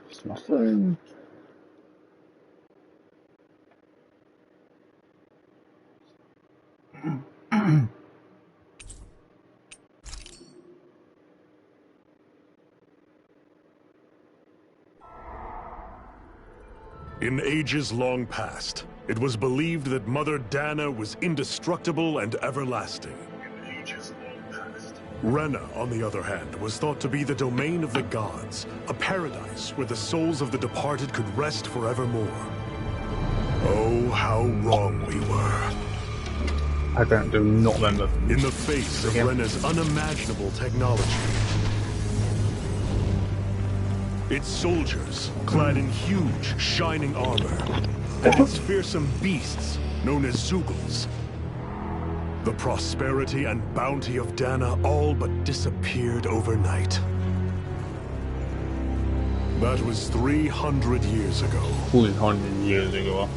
It's my phone. In ages long past, it was believed that Mother Dana was indestructible and everlasting. Rena, on the other hand, was thought to be the domain of the gods, a paradise where the souls of the departed could rest forevermore. Oh, how wrong we were. I do not remember. In the face of Rena's unimaginable technology, its soldiers, clad in huge, shining armor, and its fearsome beasts, known as Zeugles. The prosperity and bounty of Dana all but disappeared overnight. That was 300 years ago. 300 years ago.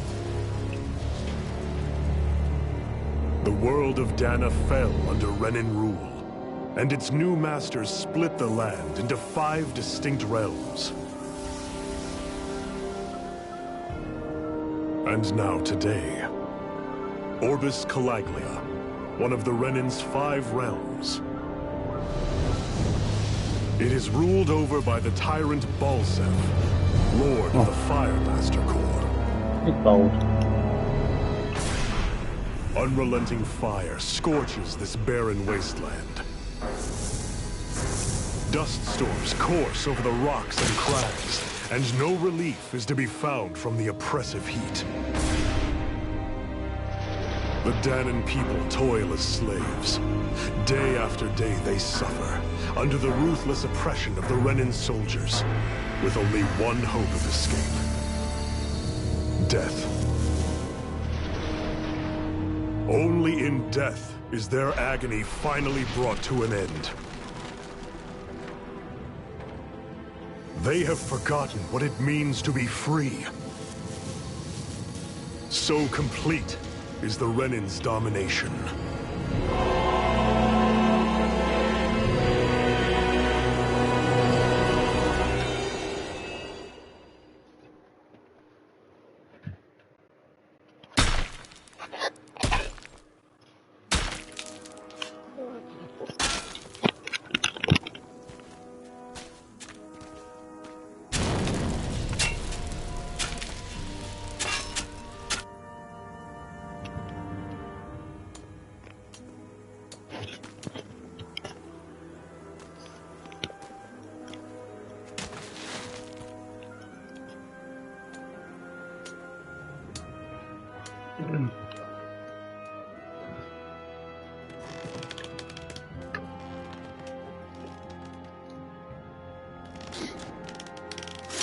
The world of Dana fell under Renan rule, and its new masters split the land into 5 distinct realms. And now today, Orbis Calaglia, one of the Renan's 5 realms. It is ruled over by the tyrant Balseph, Lord of the Firemaster Corps. It's bold. Unrelenting fire scorches this barren wasteland. Dust storms course over the rocks and crags, and no relief is to be found from the oppressive heat. The Danan people toil as slaves. Day after day they suffer, under the ruthless oppression of the Renan soldiers, with only one hope of escape. Death. Only in death is their agony finally brought to an end. They have forgotten what it means to be free. So complete is the Renan's domination.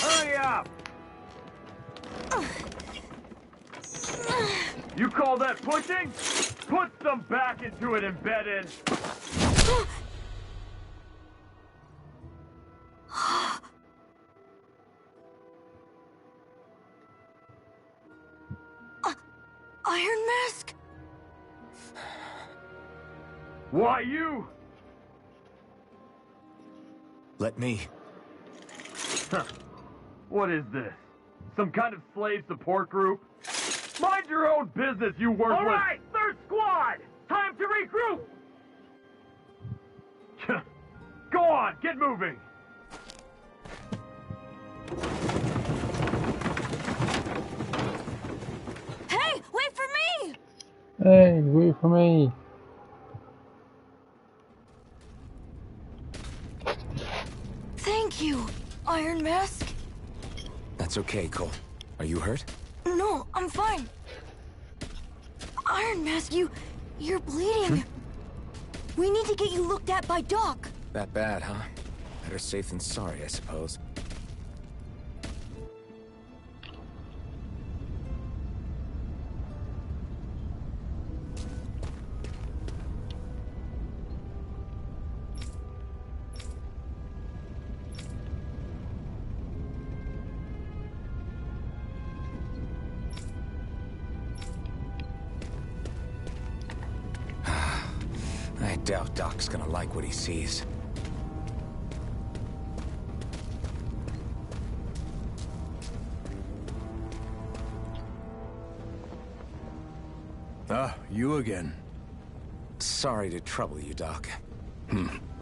Hurry up! You call that pushing? Put some back into it, embedded! Iron Mask? Why you? Let me. Huh. What is this? Some kind of slave support group? Mind your own business, you worthless— All right, third squad! Time to regroup! Go on, get moving! Hey, wait for me! Hey, wait for me. Thank you, Iron Mask. That's okay, Cole. Are you hurt? No, I'm fine. Iron Mask, you're bleeding. We need to get you looked at by Doc. That bad, huh? Better safe than sorry, I suppose. I doubt Doc's gonna like what he sees. Ah, you again. Sorry to trouble you, Doc.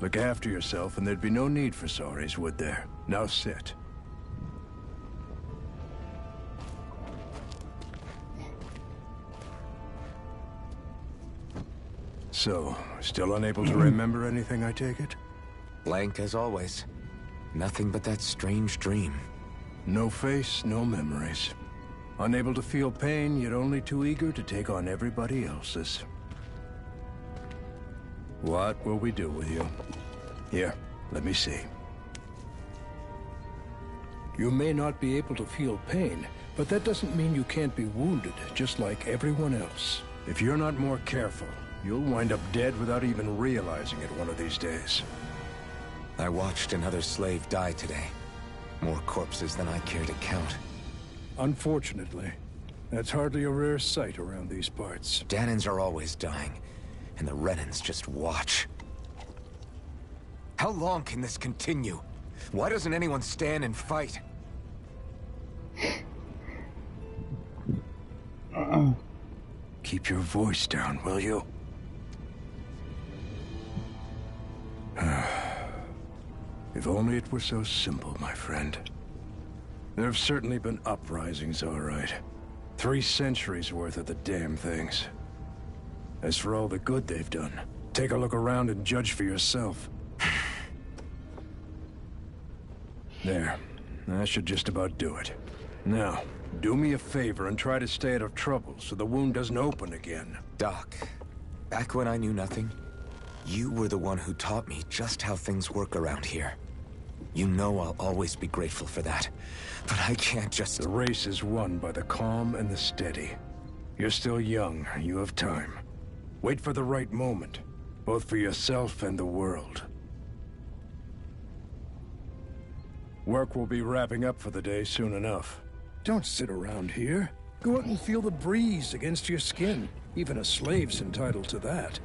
Look after yourself and there'd be no need for sorries, would there? Now sit. So, still unable to remember anything, I take it? Blank as always. Nothing but that strange dream. No face, no memories. Unable to feel pain, yet only too eager to take on everybody else's. What will we do with you? Here, let me see. You may not be able to feel pain, but that doesn't mean you can't be wounded, just like everyone else. If you're not more careful, you'll wind up dead without even realizing it one of these days. I watched another slave die today. More corpses than I care to count. Unfortunately, that's hardly a rare sight around these parts. Dahnans are always dying, and the Renans just watch. How long can this continue? Why doesn't anyone stand and fight? Keep your voice down, will you? If only it were so simple, my friend. There have certainly been uprisings, all right. 3 centuries worth of the damn things. As for all the good they've done, take a look around and judge for yourself. There. That should just about do it. Now, do me a favor and try to stay out of trouble so the wound doesn't open again. Doc, back when I knew nothing, you were the one who taught me just how things work around here. You know I'll always be grateful for that. But I can't just... The race is won by the calm and the steady. You're still young. You have time. Wait for the right moment, both for yourself and the world. Work will be wrapping up for the day soon enough. Don't sit around here. Go out and feel the breeze against your skin. Even a slave's entitled to that.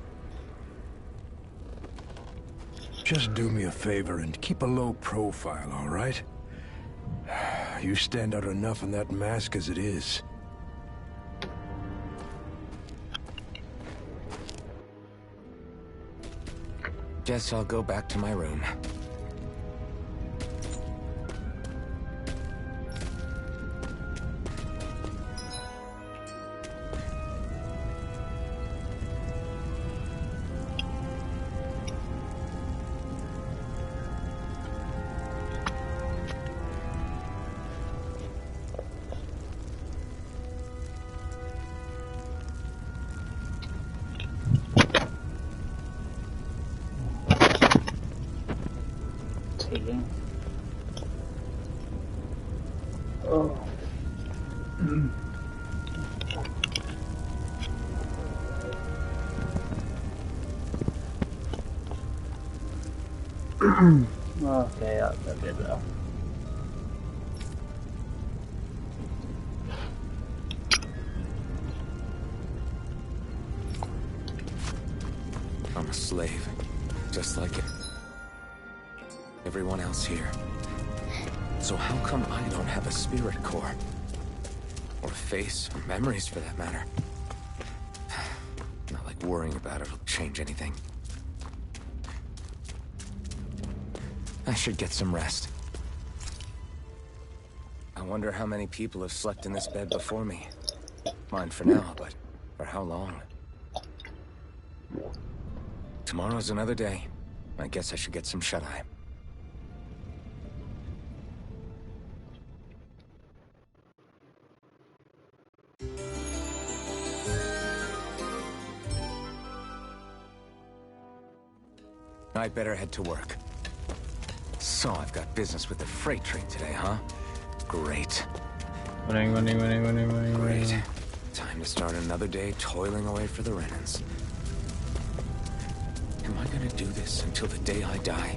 Just do me a favor and keep a low profile, all right? You stand out enough in that mask as it is. Guess I'll go back to my room. Oh. Okay, that's a bit better. I'm a slave, just like it. Everyone else here. So how come I don't have a spirit core? Or a face, or memories for that matter? Not like worrying about it will change anything. I should get some rest. I wonder how many people have slept in this bed before me. Mine for now, but for how long? Tomorrow's another day. I guess I should get some shut-eye. I'd better head to work. So I've got business with the freight train today, huh? Great. Great. Time to start another day toiling away for the Renans. Am I gonna do this until the day I die?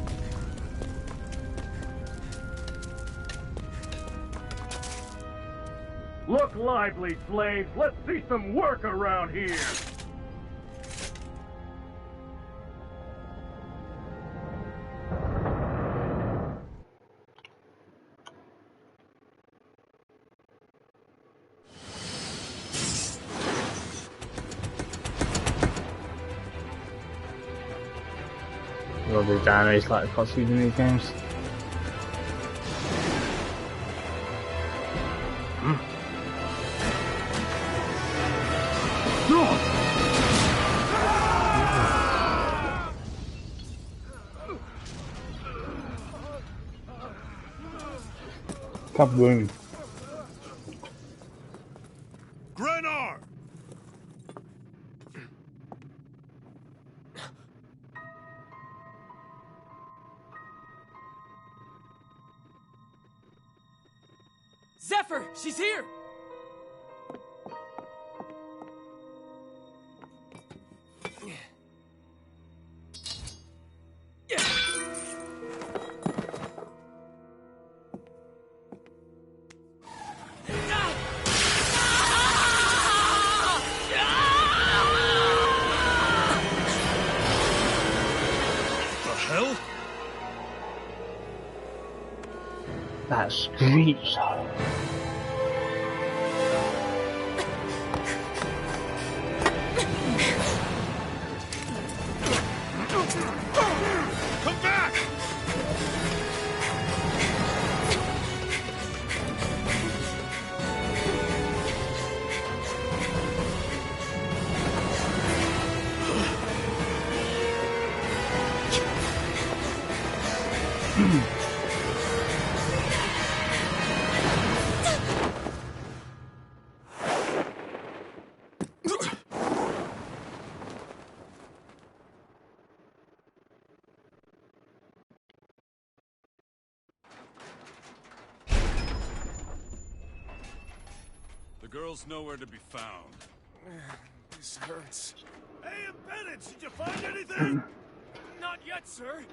Look lively, slaves! Let's see some work around here! love these animes like cutscenes in these games. Kaboom. Grenar! Zephyr, she's here! That screech. Come back! The girl's nowhere to be found. This hurts. Hey, Bennett, did you find anything? Not yet, sir.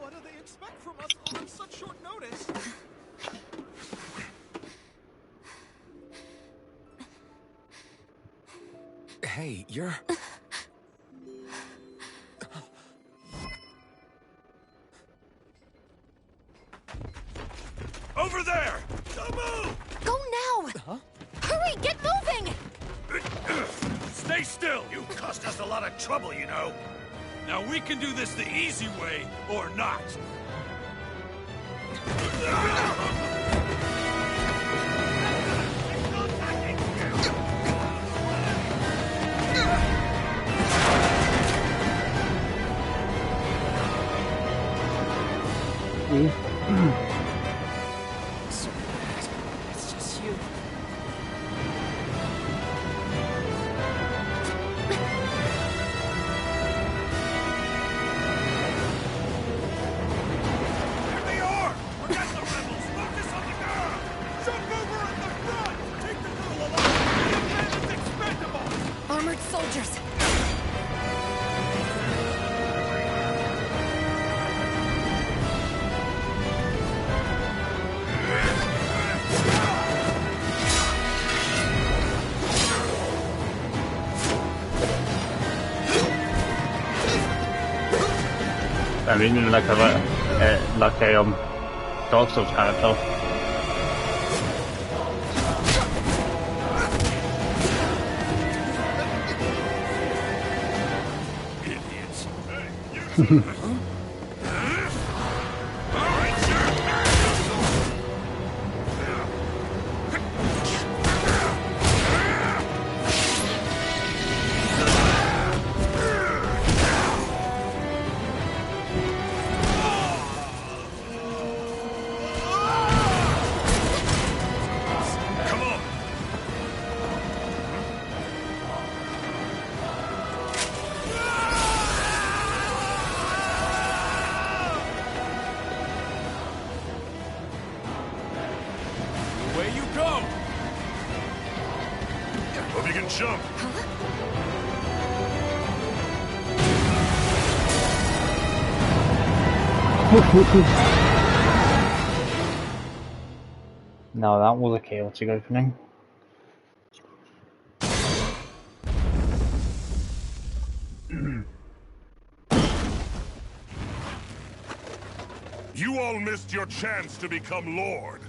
What do they expect from us on such short notice? Hey, you're... Over there! Don't move! Go now! Huh? Hurry, get moving! Stay still! You caused us a lot of trouble, you know. Now we can do this the easy way, or not. So bad. It's just you. Here they are! Forget the rebels! Focus on the girl! Jump over at the front! Take the girl alive! The man is expendable! Armored soldiers! I'm reading like a Dark Souls character. Idiots! Hey, you! Come on! Away you go! Hope you can jump! No, that was a chaotic opening. You all missed your chance to become Lord.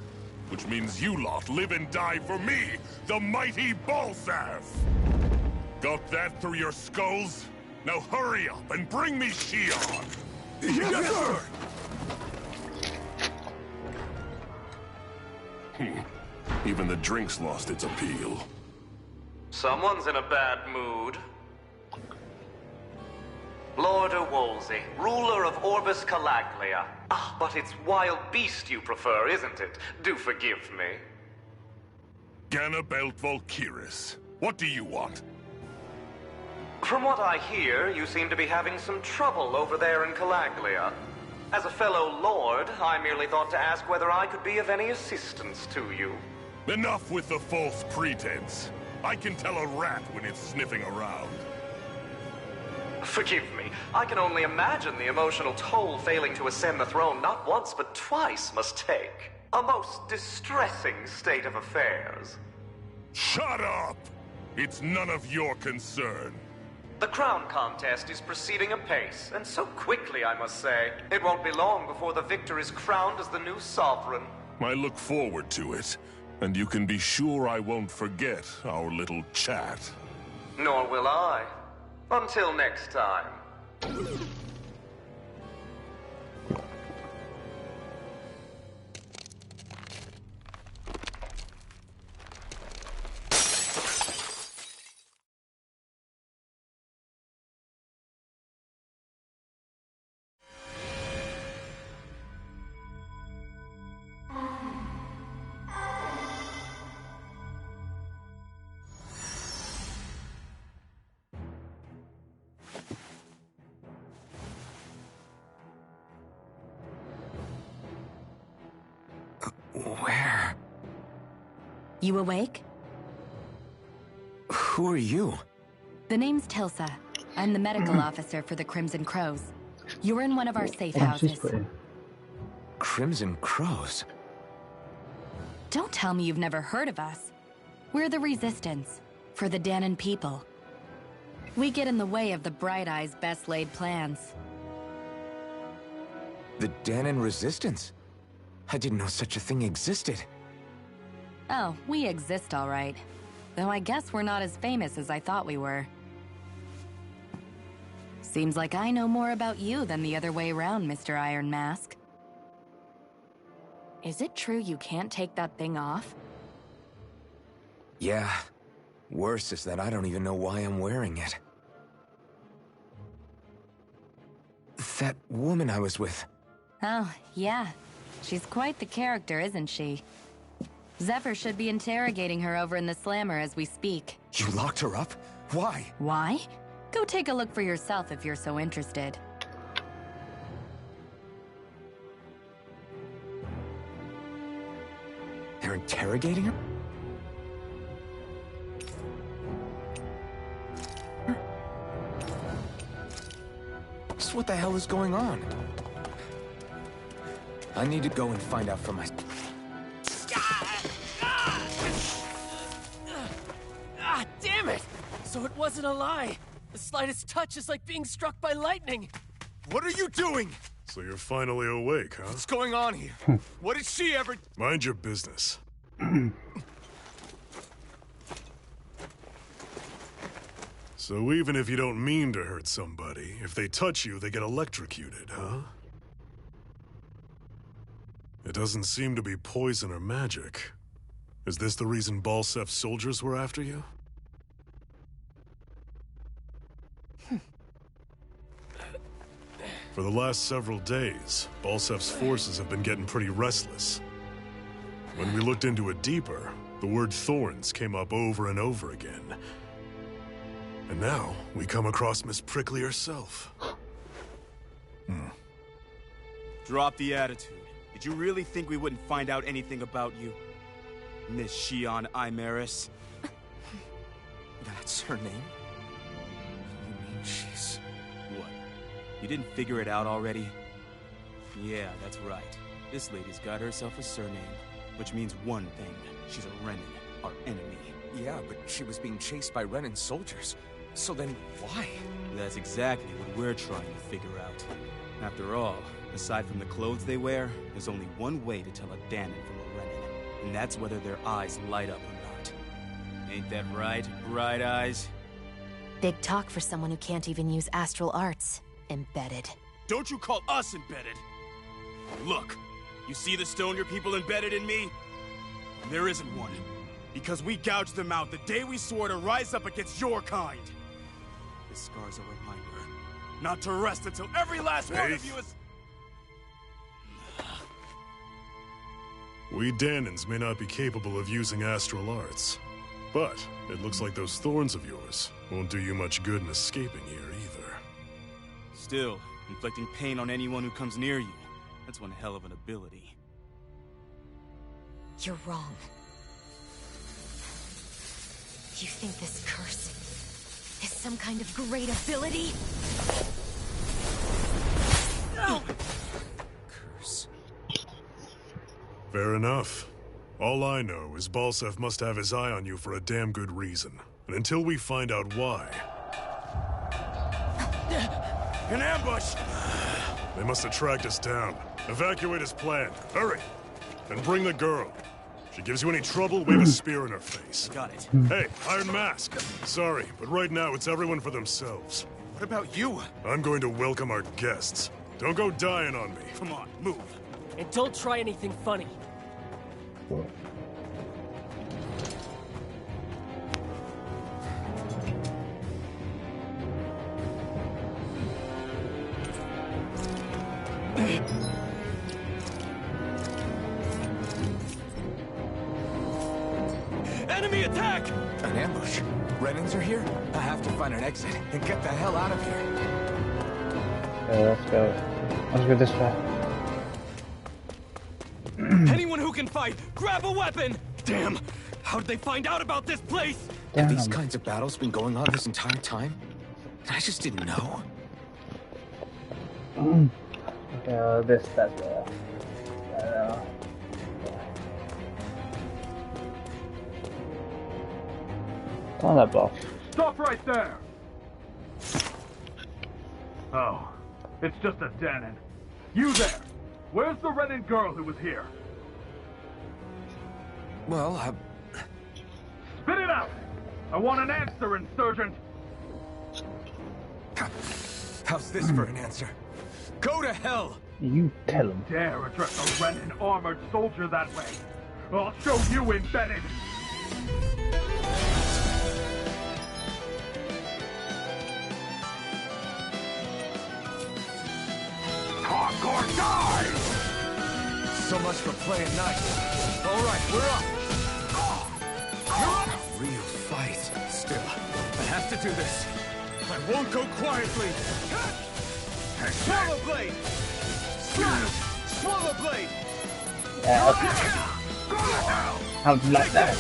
Which means you lot live and die for me, the mighty Balsav! Got that through your skulls? Now hurry up and bring me Shion! Yes, sir! Even the drink's lost its appeal. Someone's in a bad mood. Lord Wolsey, ruler of Orbis Calaglia. Ah, but it's wild beast you prefer, isn't it? Do forgive me. Ganabelt Volkiris. What do you want? From what I hear, you seem to be having some trouble over there in Calaglia. As a fellow lord, I merely thought to ask whether I could be of any assistance to you. Enough with the false pretense. I can tell a rat when it's sniffing around. Forgive me, I can only imagine the emotional toll failing to ascend the throne not once but twice must take. A most distressing state of affairs. Shut up! It's none of your concern. The crown contest is proceeding apace, and so quickly, I must say. It won't be long before the victor is crowned as the new sovereign. I look forward to it, and you can be sure I won't forget our little chat. Nor will I. Until next time. Where? You awake? Who are you? The name's Tilsa. I'm the medical officer for the Crimson Crows. You're in one of our safe houses. Crimson Crows? Don't tell me you've never heard of us. We're the Resistance, for the Dahnan people. We get in the way of the Bright Eye's best laid plans. The Dahnan Resistance? I didn't know such a thing existed. Oh, we exist all right. Though I guess we're not as famous as I thought we were. Seems like I know more about you than the other way around, Mr. Iron Mask. Is it true you can't take that thing off? Yeah. Worse is that I don't even know why I'm wearing it. That woman I was with. Oh, yeah. She's quite the character, isn't she? Zephyr should be interrogating her over in the Slammer as we speak. You locked her up? Why? Why? Go take a look for yourself if you're so interested. They're interrogating her? So what the hell is going on? I need to go and find out for myself. Ah, damn it! So it wasn't a lie. The slightest touch is like being struck by lightning. What are you doing? So you're finally awake, huh? What's going on here? What did she ever... Mind your business. So even if you don't mean to hurt somebody, if they touch you, they get electrocuted, huh? It doesn't seem to be poison or magic. Is this the reason Balsef's soldiers were after you? For the last several days, Balsef's forces have been getting pretty restless. When we looked into it deeper, the word thorns came up over and over again. And now, we come across Miss Prickly herself. Drop the attitude. Did you really think we wouldn't find out anything about you? Miss Shion Imaris? That's her name? You mean she's... what? You didn't figure it out already? Yeah, that's right. This lady's got herself a surname, which means one thing. She's a Renan, our enemy. Yeah, but she was being chased by Renan soldiers. So then, why? That's exactly what we're trying to figure out. After all, aside from the clothes they wear, there's only one way to tell a Dahnan from a Renan, and that's whether their eyes light up or not. Ain't that right, Bright Eyes? Big talk for someone who can't even use astral arts. Embedded. Don't you call us embedded. Look, you see the stone your people embedded in me? There isn't one. Because we gouged them out the day we swore to rise up against your kind. This scar's a reminder not to rest until every last one of you is... We Danans may not be capable of using astral arts, but it looks like those thorns of yours won't do you much good in escaping here either. Still, inflicting pain on anyone who comes near you. That's one hell of an ability. You're wrong. You think this curse is some kind of great ability? No! Curse. Fair enough. All I know is Balsef must have his eye on you for a damn good reason. And until we find out why... An ambush! They must have tracked us down. Evacuate as planned. Hurry! And bring the girl. If she gives you any trouble, wave a spear in her face. Got it. Hey, Iron Mask. Sorry, but right now it's everyone for themselves. What about you? I'm going to welcome our guests. Don't go dying on me. Come on, move. And don't try anything funny. Enemy attack! An ambush? Renans are here? I have to find an exit and get the hell out of here. Let's go. Let's go this way. Anyone who can fight, grab a weapon! Damn! How did they find out about this place? Have these kinds of battles been going on this entire time? I just didn't know. This, that, on that buff. Stop right there! Oh, it's just a Danon. You there! Where's the Renan girl who was here? Well, Spit it out! I want an answer, Insurgent! How's this for an answer? Go to hell! You tell him. Dare address a Renan armored soldier that way! I'll show you embedded! Talk or die! So much for playing nice. All right, we're up. A real fight. Still, I have to do this. I won't go quietly. Swallow blade. Swallow blade. How'd you like that?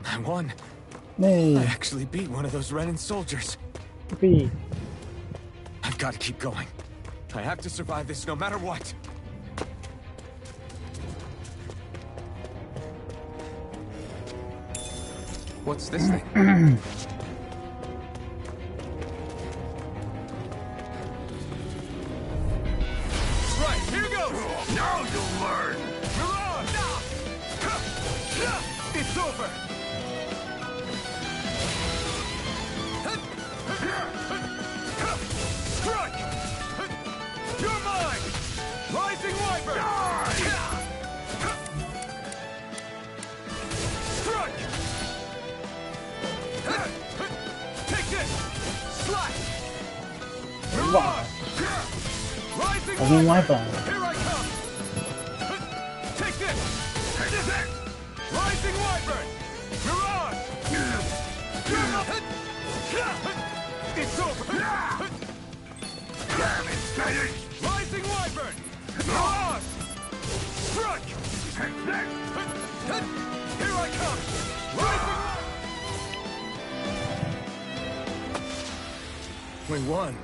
I won. Hey. I actually beat one of those Renan soldiers. Be. I've got to keep going. I have to survive this no matter what. What's this thing? Right, here goes! Now you'll learn! It's over! Strike! You're mine! Rising Wyvern! Strike! Take this! Slash! Mirage! Rising Wyvern! Here I come! Take this! Rising Wyvern! Mirage! It's over! Damn it, Spanish! Rising Wyvern! Mirage! Strike! Here I come! Rising We won.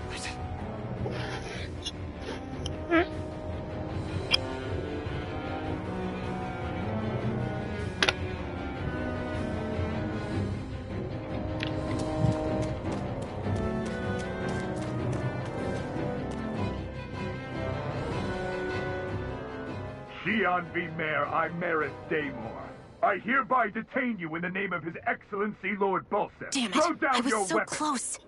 Shion v. Mayor Imeris Daymore. I hereby detain you in the name of His Excellency Lord Balseth. Damn it! Throw down I was your so weapon. close.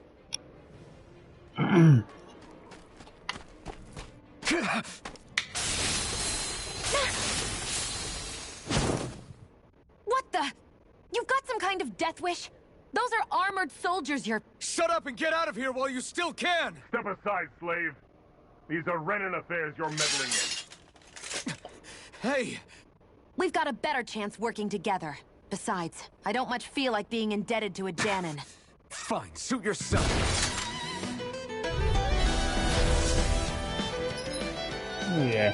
What the? You've got some kind of death wish? Those are armored soldiers you're... Shut up and get out of here while you still can! Step aside, slave. These are Renan affairs you're meddling in. Hey! We've got a better chance working together. Besides, I don't much feel like being indebted to a Dahnan. Fine, suit yourself. Oh yeah.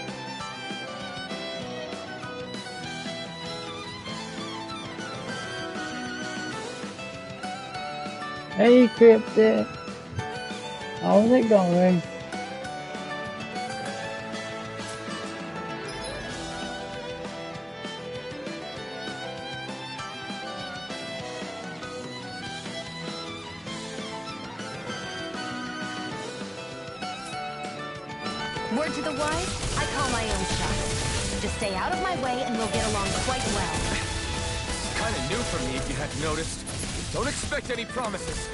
Hey, Cryptic. How's it going? Word to the wise, I call my own shots. Just stay out of my way and we'll get along quite well. Kinda new for me if you hadn't noticed. Don't expect any promises.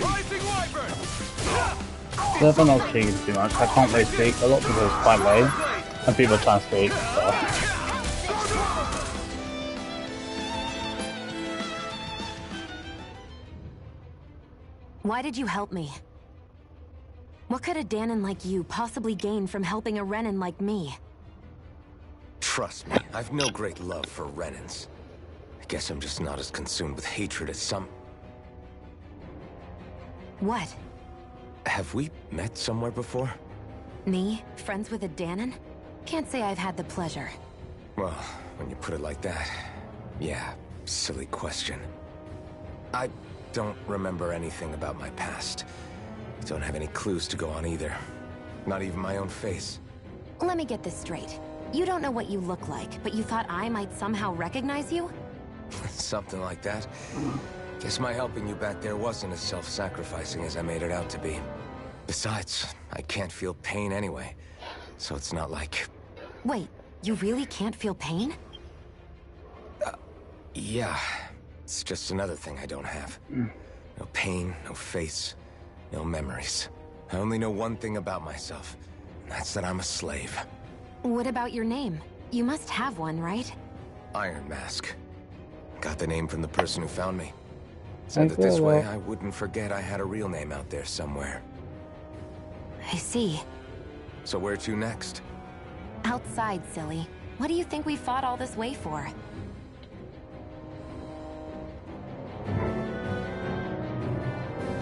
Rising Wyvern! They're not speaking too much. I can't really speak. A lot of people are quite low, and people try to speak. So. Why did you help me? What could a Dahnan like you possibly gain from helping a Renan like me? Trust me, I've no great love for Renans. I guess I'm just not as consumed with hatred as some... What? Have we met somewhere before? Me? Friends with a Dahnan? Can't say I've had the pleasure. Well, when you put it like that, yeah, silly question. I don't remember anything about my past. Don't have any clues to go on either. Not even my own face. Let me get this straight. You don't know what you look like, but you thought I might somehow recognize you? Something like that. Guess my helping you back there wasn't as self-sacrificing as I made it out to be. Besides, I can't feel pain anyway, so it's not like... Wait, you really can't feel pain? Yeah. It's just another thing I don't have. No pain, no face, no memories. I only know one thing about myself, and that's that I'm a slave. What about your name? You must have one, right? Iron Mask. Got the name from the person who found me. Said that this way I wouldn't forget I had a real name out there somewhere. I see. So where to next? Outside, silly. What do you think we fought all this way for?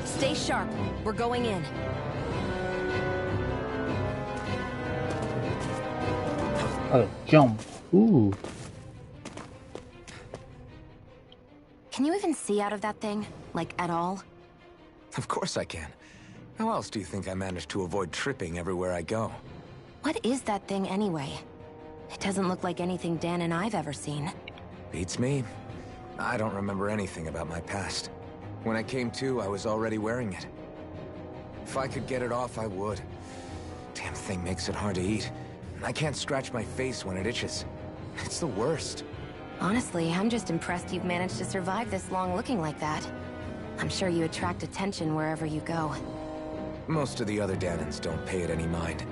Stay sharp. We're going in. Oh, jump. Ooh. Can you even see out of that thing? Like, at all? Of course I can. How else do you think I managed to avoid tripping everywhere I go? What is that thing anyway? It doesn't look like anything Dahnan I've ever seen. Beats me. I don't remember anything about my past. When I came to, I was already wearing it. If I could get it off, I would. Damn thing makes it hard to eat. And I can't scratch my face when it itches. It's the worst. Honestly, I'm just impressed you've managed to survive this long looking like that. I'm sure you attract attention wherever you go. Most of the other Dahnans don't pay it any mind.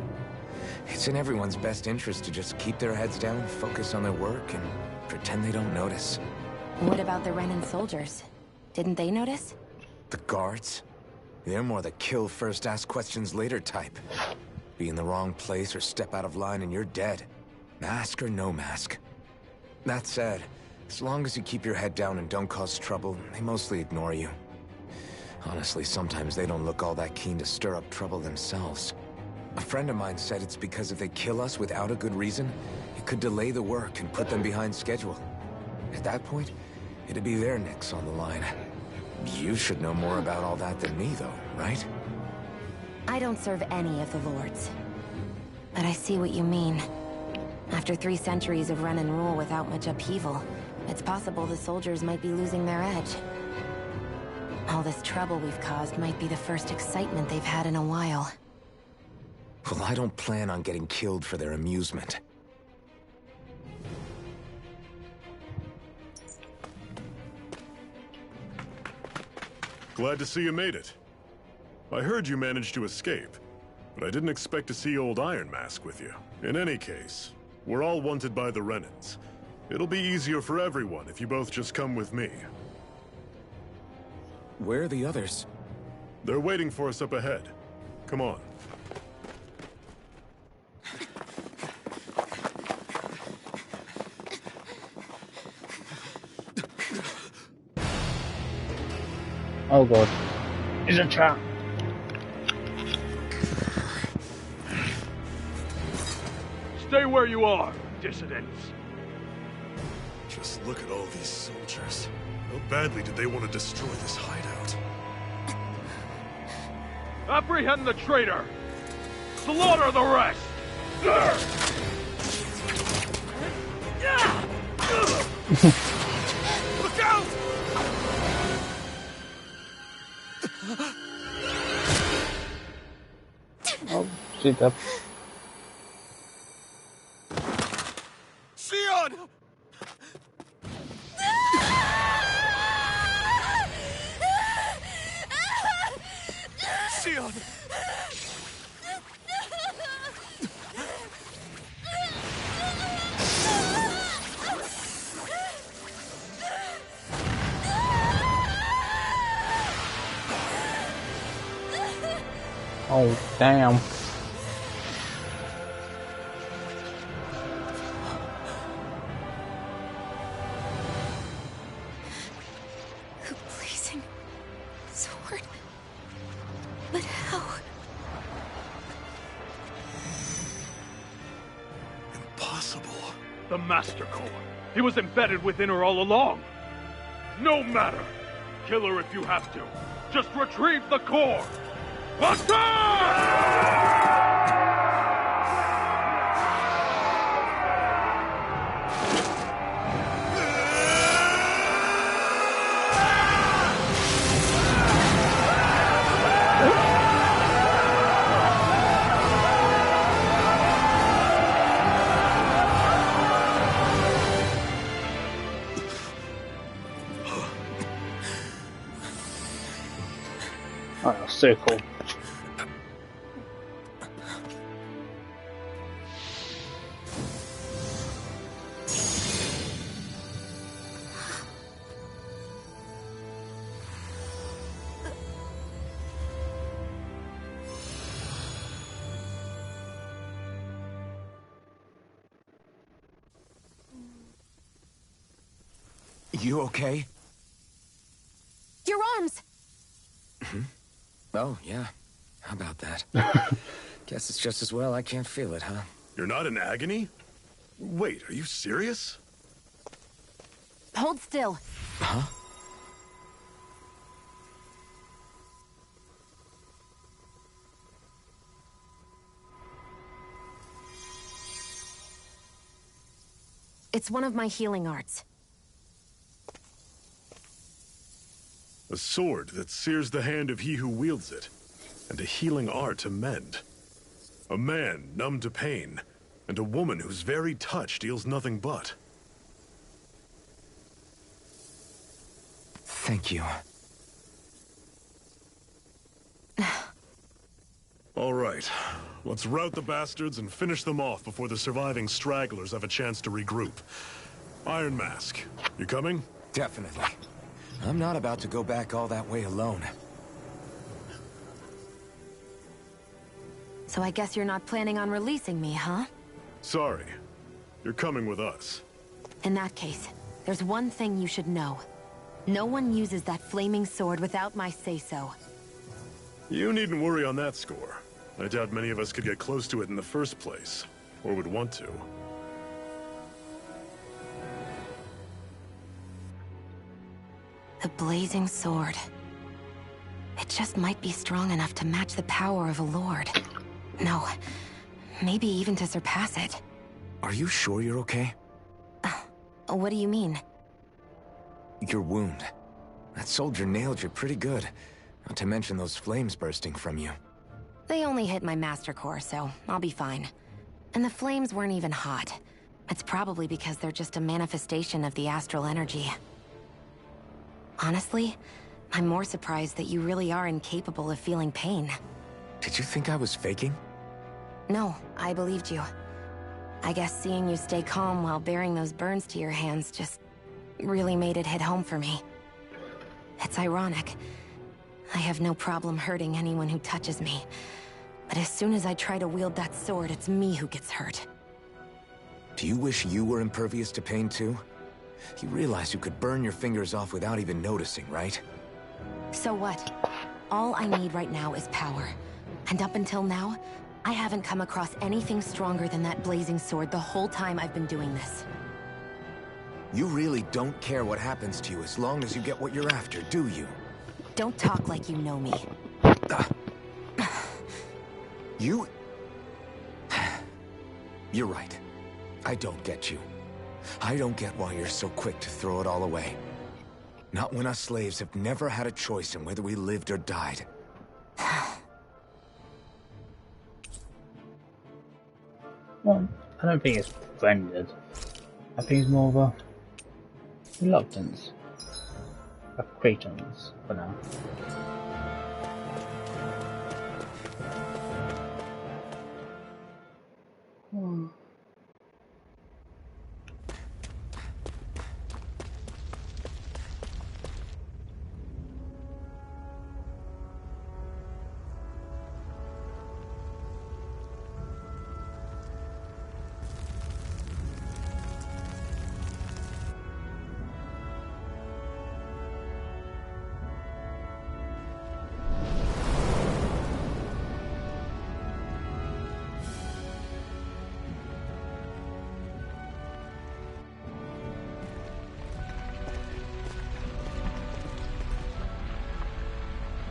It's in everyone's best interest to just keep their heads down, focus on their work, and pretend they don't notice. What about the Renan soldiers? Didn't they notice? The guards? They're more the kill first, ask questions later type. Be in the wrong place or step out of line and you're dead. Mask or no mask. That said, as long as you keep your head down and don't cause trouble, they mostly ignore you. Honestly, sometimes they don't look all that keen to stir up trouble themselves. A friend of mine said it's because if they kill us without a good reason, it could delay the work and put them behind schedule. At that point, it'd be their necks on the line. You should know more about all that than me, though, right? I don't serve any of the lords. But I see what you mean. After 3 centuries of Renan rule without much upheaval, it's possible the soldiers might be losing their edge. All this trouble we've caused might be the first excitement they've had in a while. Well, I don't plan on getting killed for their amusement. Glad to see you made it. I heard you managed to escape, but I didn't expect to see old Iron Mask with you. In any case, we're all wanted by the Renans. It'll be easier for everyone if you both just come with me. Where are the others? They're waiting for us up ahead. Come on. Oh god. It's a trap. Stay where you are, dissidents. Just look at all these soldiers. How badly did they want to destroy this hideout? Apprehend the traitor! Slaughter the rest! Look out! Oh, shit up. Sion! Sion! Oh, damn. The blazing sword. But how? Impossible. The Master Core. He was embedded within her all along. No matter. Kill her if you have to. Just retrieve the core. Oh, so cool. You okay? Your arms! Oh, yeah. How about that? Guess it's just as well I can't feel it, huh? You're not in agony? Wait, are you serious? Hold still. Huh? It's one of my healing arts. A sword that sears the hand of he who wields it, and a healing art to mend. A man numb to pain, and a woman whose very touch deals nothing but. Thank you. All right, let's rout the bastards and finish them off before the surviving stragglers have a chance to regroup. Iron Mask, you coming? Definitely. I'm not about to go back all that way alone. So I guess you're not planning on releasing me, huh? Sorry. You're coming with us. In that case, there's one thing you should know. No one uses that flaming sword without my say-so. You needn't worry on that score. I doubt many of us could get close to it in the first place, or would want to. The blazing sword. It just might be strong enough to match the power of a lord. No, maybe even to surpass it. Are you sure you're okay? What do you mean? Your wound. That soldier nailed you pretty good. Not to mention those flames bursting from you. They only hit my master core, so I'll be fine. And the flames weren't even hot. It's probably because they're just a manifestation of the astral energy. Honestly, I'm more surprised that you really are incapable of feeling pain. Did you think I was faking? No, I believed you. I guess seeing you stay calm while bearing those burns to your hands just really made it hit home for me. It's ironic. I have no problem hurting anyone who touches me. But as soon as I try to wield that sword, it's me who gets hurt. Do you wish you were impervious to pain too? You realize you could burn your fingers off without even noticing, right? So what? All I need right now is power. And up until now, I haven't come across anything stronger than that blazing sword the whole time I've been doing this. You really don't care what happens to you as long as you get what you're after, do you? Don't talk like you know me. You... You're right. I don't get you. I don't get why you're so quick to throw it all away. Not when us slaves have never had a choice in whether we lived or died. Well, I don't think it's rendered. I think it's more of a reluctance. A acquaintance for now.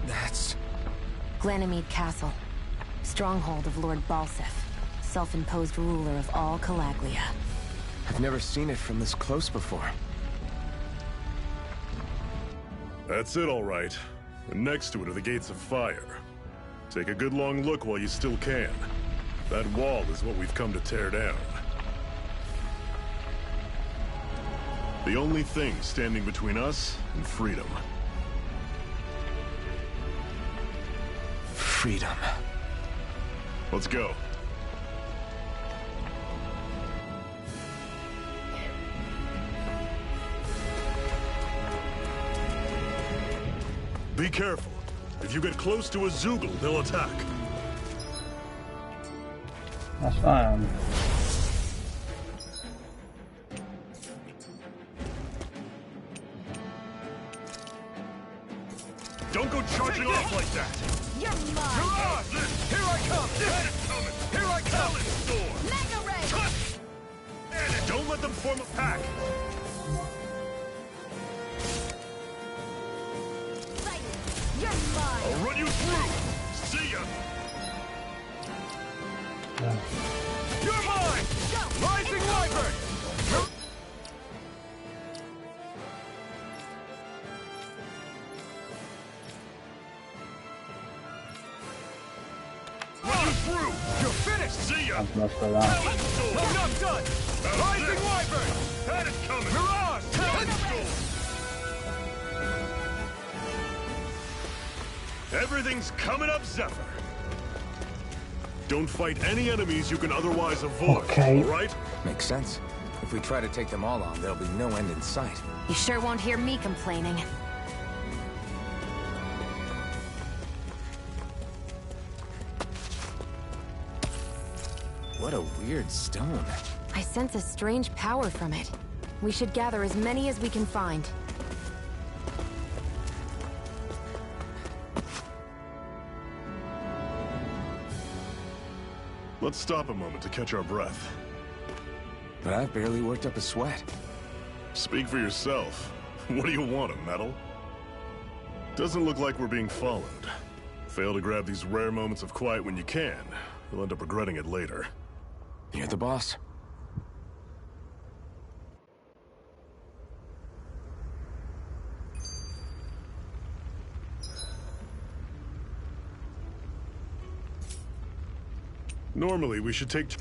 That's... Glanimede Castle. Stronghold of Lord Balseph. Self-imposed ruler of all Calaglia. I've never seen it from this close before. That's it, all right. And next to it are the Gates of Fire. Take a good long look while you still can. That wall is what we've come to tear down. The only thing standing between us and freedom. Freedom. Let's go. Be careful. If you get close to a Zeugle, they'll attack. That's fine. Don't go charging off like that! You're mine! Mirage! Here I come! Here I come! Mega Ray! Don't let them form a pack! You're mine! I'll run you through! See ya! You're mine! Go! Rising Wyvern! You're finished! See ya! That's most of that. I'm not done! Rising Wyvern! Had it coming! Mirage! Everything's coming up, Zephyr! Don't fight any enemies you can otherwise avoid, Okay. alright? Makes sense. If we try to take them all on, there'll be no end in sight. You sure won't hear me complaining. What a weird stone. I sense a strange power from it. We should gather as many as we can find. Let's stop a moment to catch our breath. But I've barely worked up a sweat. Speak for yourself. What do you want, a medal? Doesn't look like we're being followed. Fail to grab these rare moments of quiet when you can. You'll end up regretting it later. You're the boss. Normally, we should take...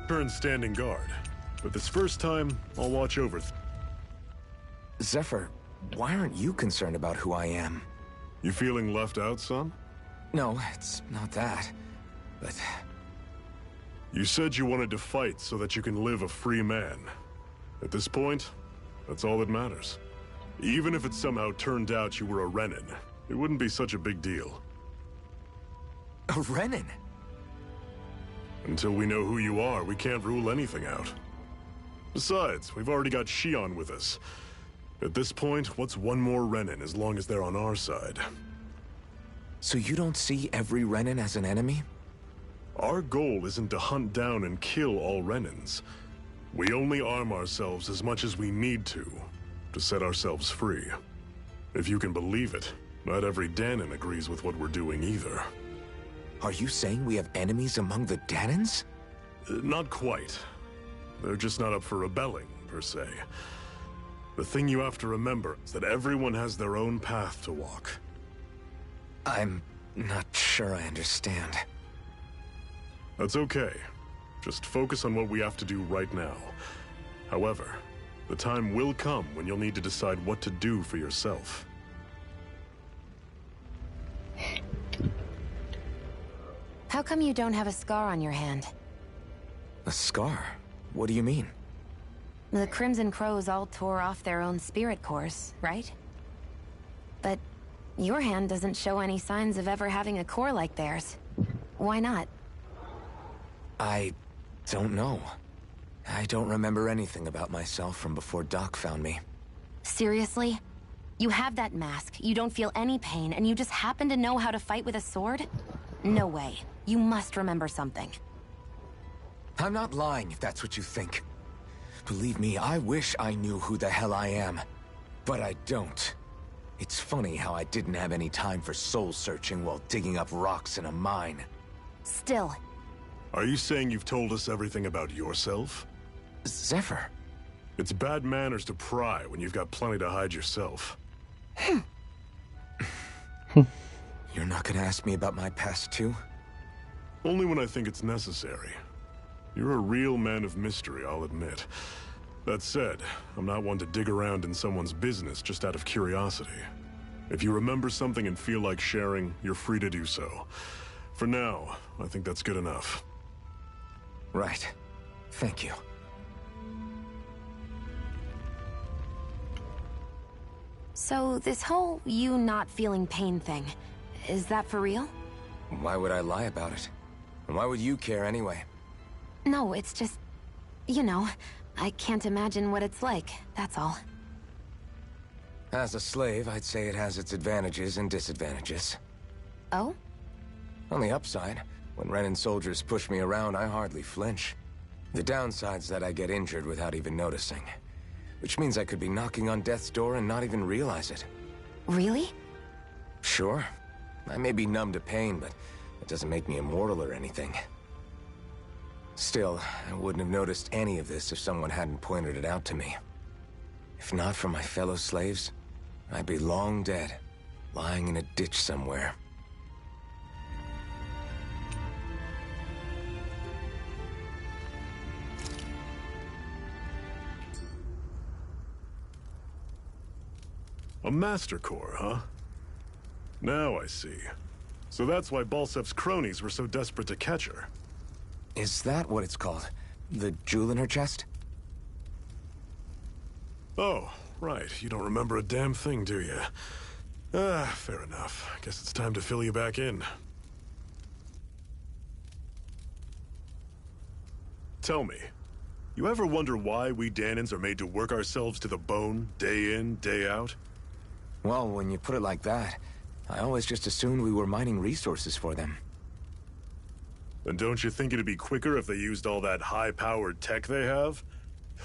turn standing guard. But this first time, I'll watch over. Zephyr, why aren't you concerned about who I am? You feeling left out, son? No, it's not that. But... You said you wanted to fight so that you can live a free man. At this point, that's all that matters. Even if it somehow turned out you were a Renin, it wouldn't be such a big deal. A Renin? Until we know who you are, we can't rule anything out. Besides, we've already got Shion with us. At this point, what's one more Renin as long as they're on our side? So you don't see every Renin as an enemy? Our goal isn't to hunt down and kill all Renins. We only arm ourselves as much as we need to set ourselves free. If you can believe it, not every Dahnan agrees with what we're doing either. Are you saying we have enemies among the Dahnans? Not quite. They're just not up for rebelling, per se. The thing you have to remember is that everyone has their own path to walk. I'm not sure I understand. That's okay. Just focus on what we have to do right now. However, the time will come when you'll need to decide what to do for yourself. How come you don't have a scar on your hand? A scar? What do you mean? The Crimson Crows all tore off their own spirit cores, right? But your hand doesn't show any signs of ever having a core like theirs. Why not? I don't know. I don't remember anything about myself from before Doc found me. Seriously? You have that mask, you don't feel any pain, and you just happen to know how to fight with a sword? No way. You must remember something. I'm not lying if that's what you think. Believe me, I wish I knew who the hell I am. But I don't. It's funny how I didn't have any time for soul searching while digging up rocks in a mine. Still. Are you saying you've told us everything about yourself? Zephyr. It's bad manners to pry when you've got plenty to hide yourself. You're not gonna ask me about my past too? Only when I think it's necessary. You're a real man of mystery, I'll admit. That said, I'm not one to dig around in someone's business just out of curiosity. If you remember something and feel like sharing, you're free to do so. For now, I think that's good enough. Right. Thank you. So, this whole you not feeling pain thing, is that for real? Why would I lie about it? And why would you care anyway? No, it's just... you know, I can't imagine what it's like, that's all. As a slave, I'd say it has its advantages and disadvantages. Oh? On the upside, when Renin soldiers push me around, I hardly flinch. The downside's that I get injured without even noticing. Which means I could be knocking on death's door and not even realize it. Really? Sure. I may be numb to pain, but it doesn't make me immortal or anything. Still, I wouldn't have noticed any of this if someone hadn't pointed it out to me. If not for my fellow slaves, I'd be long dead, lying in a ditch somewhere. A Master Core, huh? Now I see. So that's why Balsef's cronies were so desperate to catch her. Is that what it's called? The jewel in her chest? Oh, right. You don't remember a damn thing, do you? Fair enough. Guess it's time to fill you back in. Tell me, you ever wonder why we Dahnans are made to work ourselves to the bone, day in, day out? Well, when you put it like that, I always just assumed we were mining resources for them. And don't you think it'd be quicker if they used all that high-powered tech they have?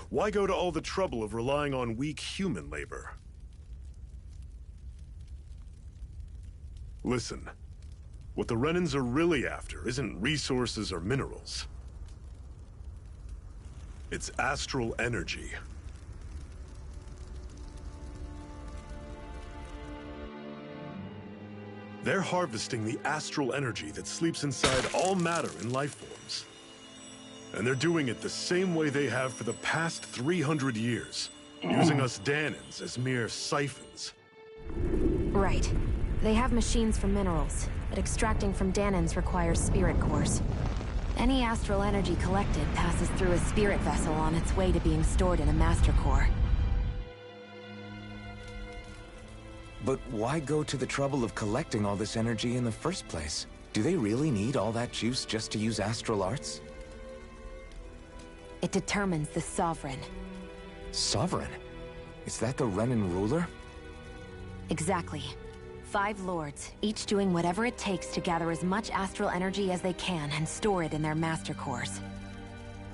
Why go to all the trouble of relying on weak human labor? Listen, what the Renins are really after isn't resources or minerals. It's astral energy. They're harvesting the astral energy that sleeps inside all matter in life forms. And they're doing it the same way they have for the past 300 years, using us Dahnans as mere siphons. Right. They have machines for minerals, but extracting from Dahnans requires spirit cores. Any astral energy collected passes through a spirit vessel on its way to being stored in a master core. But why go to the trouble of collecting all this energy in the first place? Do they really need all that juice just to use astral arts? It determines the Sovereign. Sovereign? Is that the Renan ruler? Exactly. 5 lords, each doing whatever it takes to gather as much astral energy as they can and store it in their master cores.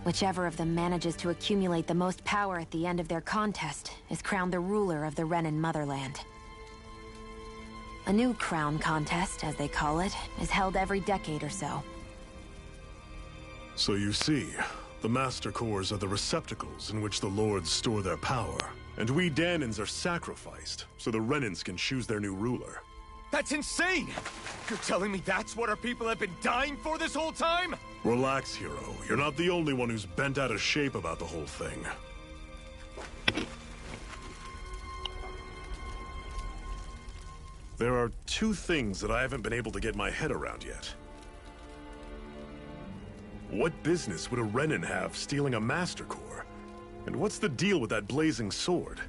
Whichever of them manages to accumulate the most power at the end of their contest is crowned the ruler of the Renan motherland. A new crown contest, as they call it, is held every decade or so. So you see, the Master Cores are the receptacles in which the Lords store their power. And we Dahnans are sacrificed, so the Renans can choose their new ruler. That's insane! You're telling me that's what our people have been dying for this whole time? Relax, hero. You're not the only one who's bent out of shape about the whole thing. There are 2 things that I haven't been able to get my head around yet. What business would a Renan have stealing a Master Core? And what's the deal with that blazing sword?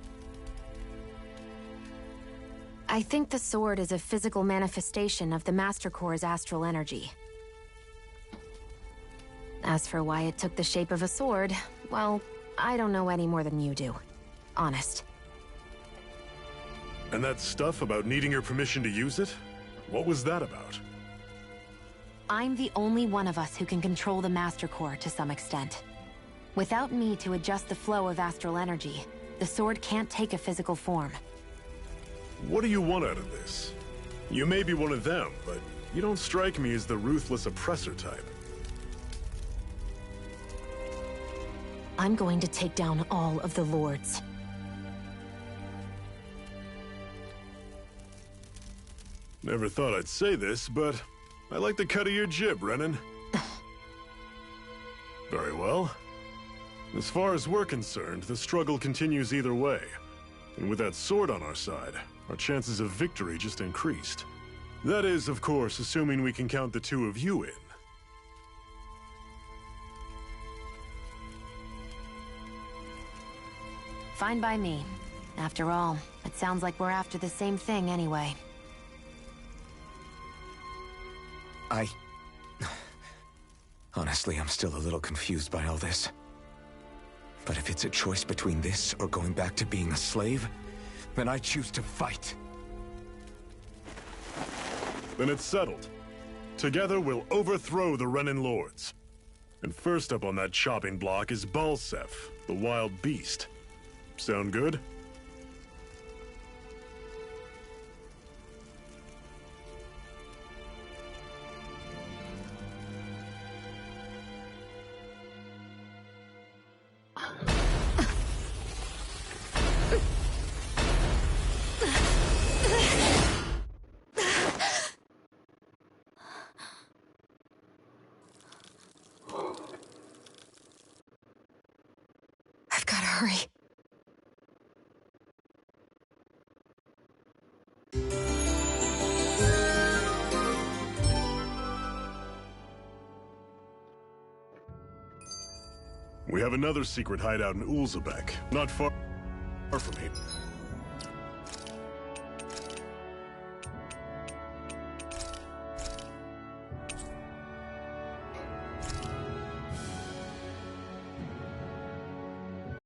I think the sword is a physical manifestation of the Master Core's astral energy. As for why it took the shape of a sword, well, I don't know any more than you do. Honest. And that stuff about needing your permission to use it? What was that about? I'm the only one of us who can control the Master Core to some extent. Without me to adjust the flow of astral energy, the sword can't take a physical form. What do you want out of this? You may be one of them, but you don't strike me as the ruthless oppressor type. I'm going to take down all of the Lords. Never thought I'd say this, but I like the cut of your jib, Renan. Very well. As far as we're concerned, the struggle continues either way. And with that sword on our side, our chances of victory just increased. That is, of course, assuming we can count the 2 of you in. Fine by me. After all, it sounds like we're after the same thing anyway. Honestly, I'm still a little confused by all this. But if it's a choice between this or going back to being a slave, then I choose to fight. Then it's settled. Together we'll overthrow the Renan Lords. And first up on that chopping block is Balseph, the wild beast. Sound good? I've gotta hurry. We have another secret hideout in Ulzebek, not far from here.